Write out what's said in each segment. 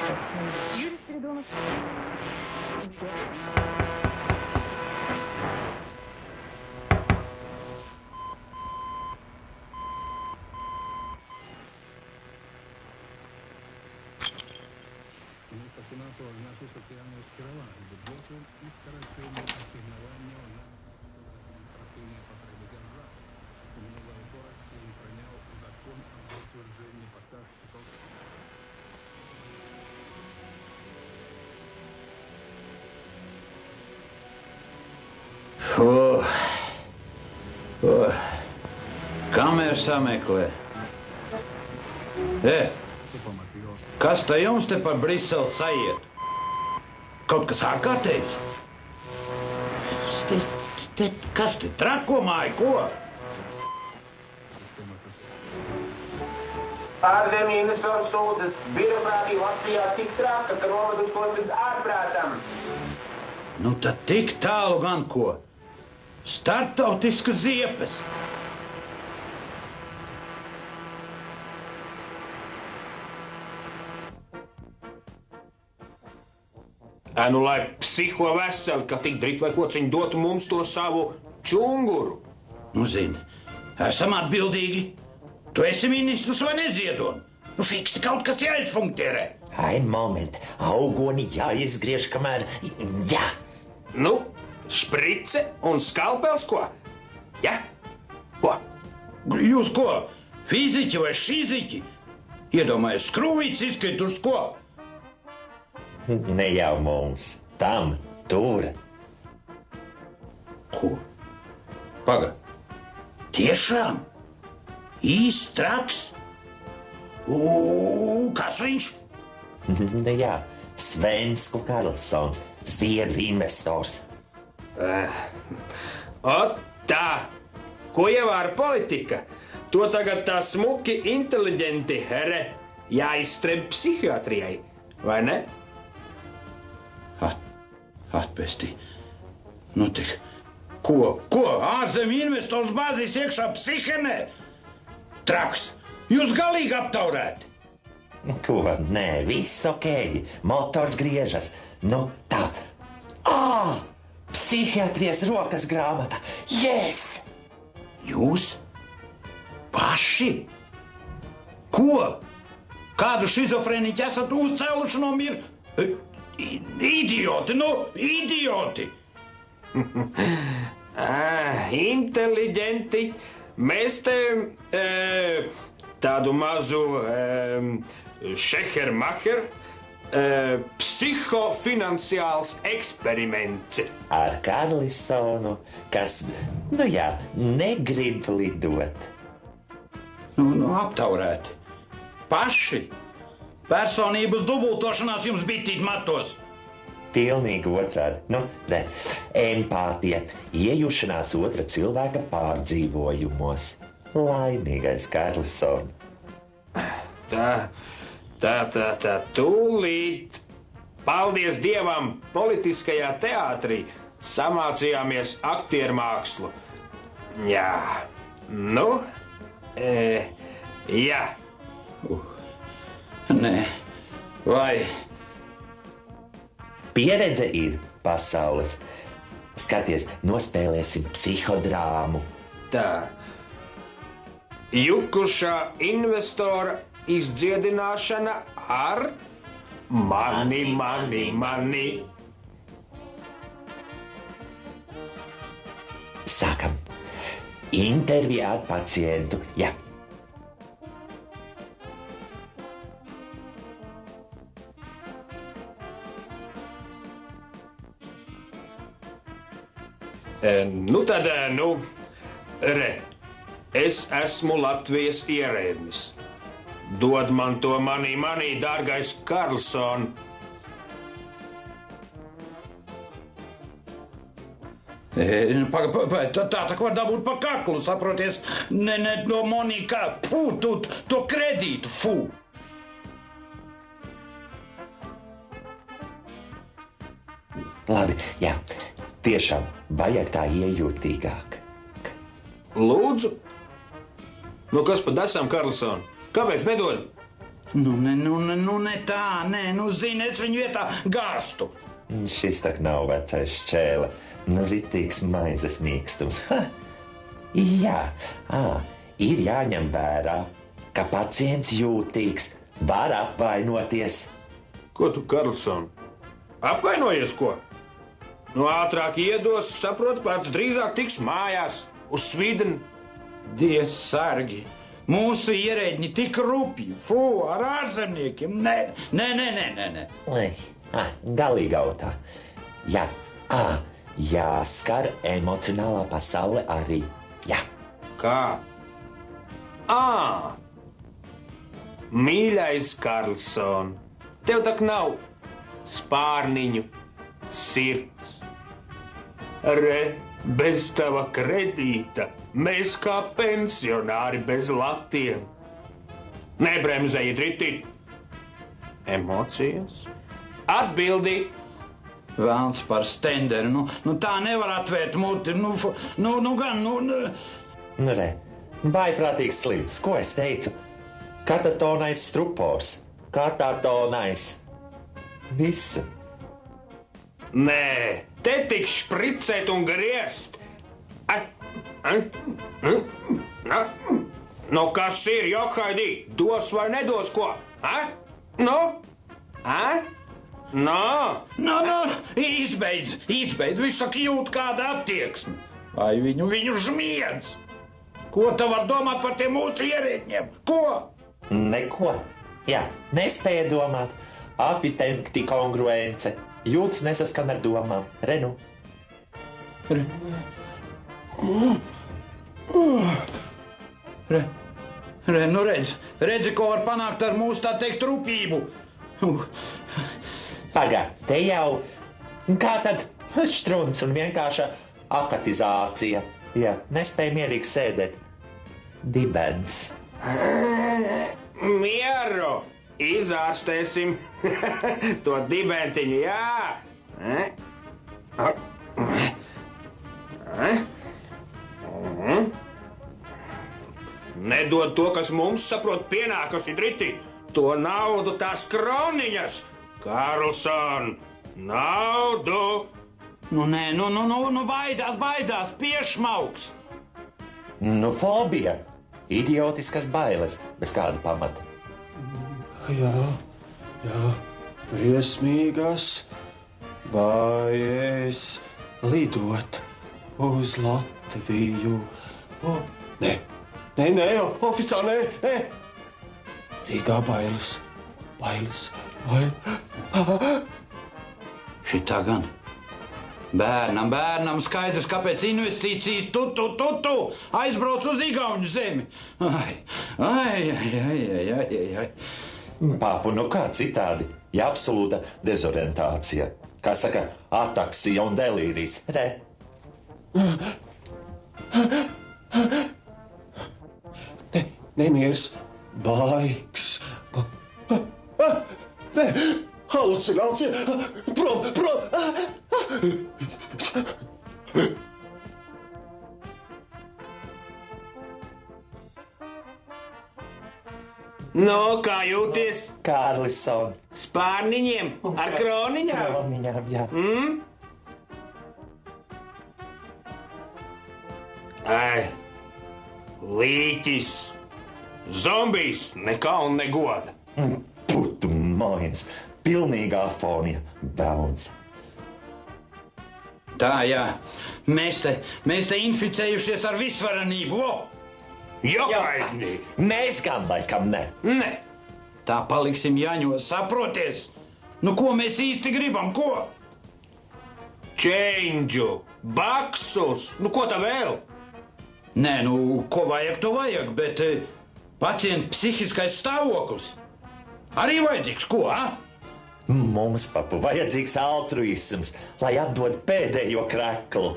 Юрий Спиридонов. Вместо финансового нашу социальную скрывание бюджету и скорочтение ассигнования на административные потребы державы. У минулого второк Сейм принял закон об затверждении показчиков. Kameras sameklē. Kas te jums te par Briseli sajiet? Kaut kas ārkārtējs? Kas te trako māja, ko? Ārzemju investoru sūdzas birokrātija Latvijā tik traka, ka noveduskos līdz ārprātam. Nu tad tik tālu gan ko. Startautiskas ziepes. Nu, lai psiho veseli, ka tik drīt vai kods viņi dotu mums to savu čunguru. Nu, zini, esam atbildīgi. Tu esi ministrs vai neziedoni? Nu, fiksti kaut kas jāizfunkterē. Ein moment, augoni jāizgriež, kamēr... Jā! Nu, šprice un skalpels, ko? Ja? Ko? Jūs ko? Fiziķi vai šiziķi? Iedomājies, skrūvīts izkrīt uz ko? Ne jau mums. Tam, tur. Ko? Paga. Tiešām? Īsts traks? Kas viņš? Nu jā, Svensku Karlsons, Zviedru investors. O tā! Ko ievāra politika? To tagad tā smuki inteliģenti here jāizstreb psihiatrijai, vai ne? Atpestī. Nu tik. Ko? Ārzemju investors bāzīs iekšā psihenē? Traks. Jūs galīgi aptaurēti. Ko? Nē, viss okei. Motors griežas. Nu, tā. Psihiatrijas rokas grāmata. Yes! Jūs? Paši? Ko? Kādu šizofrēniķi esat uzcēluši no miera? Idioti, idioti! Inteliģenti. Mēs te tādu mazu šehermacher psihofinanciāls eksperiments. Ar Karlsonu, kas, nu jā, negrib lidot. Nu, aptaurēti. Paši. Personības dubultošanās jums bitīt matos. Pilnīgi otrādi. Nu, ne. Empātija, iejušanās otra cilvēka pārdzīvojumos. Laimīgais Karlson. Tā, tūlīt. Paldies Dievam, politiskajā teātrī samācījāmies aktiermākslu. Jā, nu, jā. Nē, vai? Pieredze ir pasaules. Skaties, nospēlēsim psihodrāmu. Tā. Jukušā investora izdziedināšana ar mani. Sākam. Intervijā ar pacientu. Jā. Es esmu Latvijas ierēdnis. Dod man to mani, dārgais Karlson. Tā var dabūt pa kaklu, saproties? Ne no Monika, to kredītu, fu. Labi, jā. Tiešām vajag tā iejūtīgāk. Lūdzu? Nu, kas pa desām, Karlson? Kāpēc nedod? Nu, ne tā, nē, zini, es viņu vietā gāstu. Šis tak nav vecais šķēle. Ritīgs maizes mīkstums. Ha! Jā, ir jāņem vērā, ka pacients jūtīgs, var apvainoties. Ko tu, Karlson? Apvainojies, ko? Ātrāk iedos, saprot, pats drīzāk tiks mājās, uz Svīdeni. Dievs sargi! Mūsu ierēģi tik rupji, ar ārzemniekiem. Nē. Galīgi autā. Jā, jāskar emocionālā pasaule arī. Jā. Kā? Mīļais Karlson, tev tak nav spārniņu sirds. Bez tava kredīta mēs kā pensionāri bez latiem. Nebremzējiet riti. Emocijas? Atbildi. Vēlns par stenderu. Tā nevar atvērt muti. Vaiprātīgs slims. Ko es teicu? Katatonais strupors. Katatonais. Visu. Nē, te tik špricēt un griezt. Kas ir, Johaidī? Dos vai nedos ko? Izbeidz. Viņš saka, jūt kāda attieksme. Vai viņu žmiedz? Ko tu var domāt par tiem mūsu ierēģiem? Ko? Neko. Jā, nespēja domāt. Apitenkti kongruence. Jūtas nesaskan ar domām. Renu. Redzi, ko var panākt ar mūsu, tā teikt, rupību. Pagā, te jau. Kā tad štruns un vienkārša akatizācija. Jā, nespēja mierīgi sēdēt. Dibens. Mieru! Izārstēsim to dibentiņu, jā! Nedod to, kas mums, saprot, pienākas, Idriti! To naudu, tās kroniņas! Karlson, naudu! Baidās, piešmauks! Fobija. Idiotiskas bailes, bez kāda pamata. Jā, briesmīgas bailes lidot uz Latviju. Nē, oficiāli, nē. Rīgā bailes. Šitā gan. Bērnam skaidrs, kāpēc investīcijas tu aizbrauc uz Igauņu zemi. Ai. Pāpu, kā citādi? Ja absolūta dezorientācija. Kā saka, ataksija un delīrijs. Nemieris, baigs. Halucinācija. Prom. Kā jūties? Karlson. Spārniņiem ar kroniņām? Kroniņām, jā. Līķis. Zombijs. Nekā un negoda. Putu moins. Pilnīgā fonija. Bauns. Tā, jā. Mēs te inficējušies ar visvarenību. Johaidī! Mēs gan laikam ne. Nē. Tā paliksim Jaņos, saproties? Ko mēs īsti gribam, ko? Čeņģu, baksus, ko tā vēl? Nē, ko vajag, to vajag, bet pacienta psihiskais stāvoklis arī vajadzīgs, ko, Mums, papu, vajadzīgs altruisms, lai atdod pēdējo kreklu.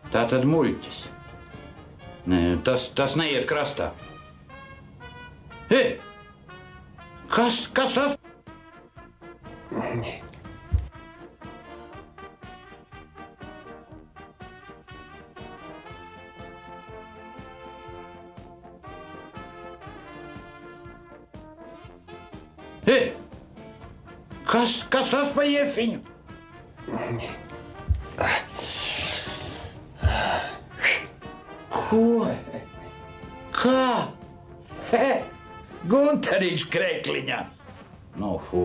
Tā tad muļķis. Nē, tas neiet krastā. Kas tas? Kas tas pa iefiņu? Ko? Kā? Gunteriņš krekliņā. Nu, hu.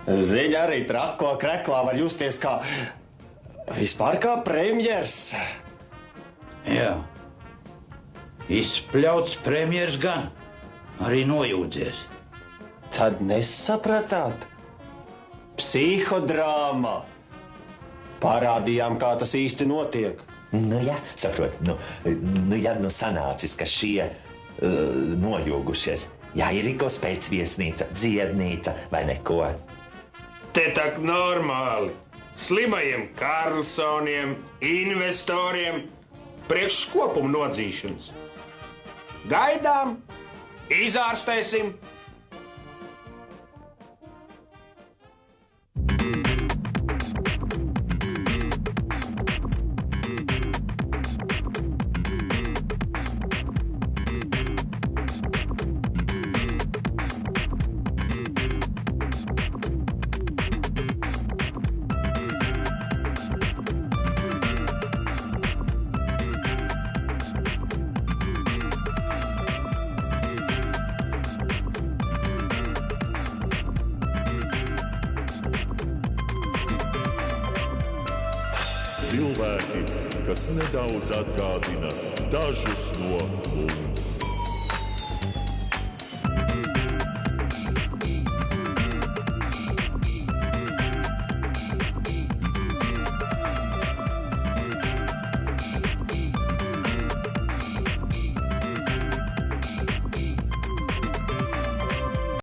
Ziņa arī trako kreklā var justies kā vispār kā premjers. Jā. Izspļauts premjers gan. Arī nojūdzies. Tad nesapratāt? Psihodrāma. Parādījām, kā tas īsti notiek. Nu, jā, saprot, sanācis, ka šie nojūgušies. Jāierīkos pēcviesnīca, dziednīca vai neko. Te tak normāli. Slimajiem Karlsoniem, investoriem, priekš kopumu nodzīšanas. Gaidām, izārstēsim. Cilvēki, kas nedaudz atgādina dažus no mums.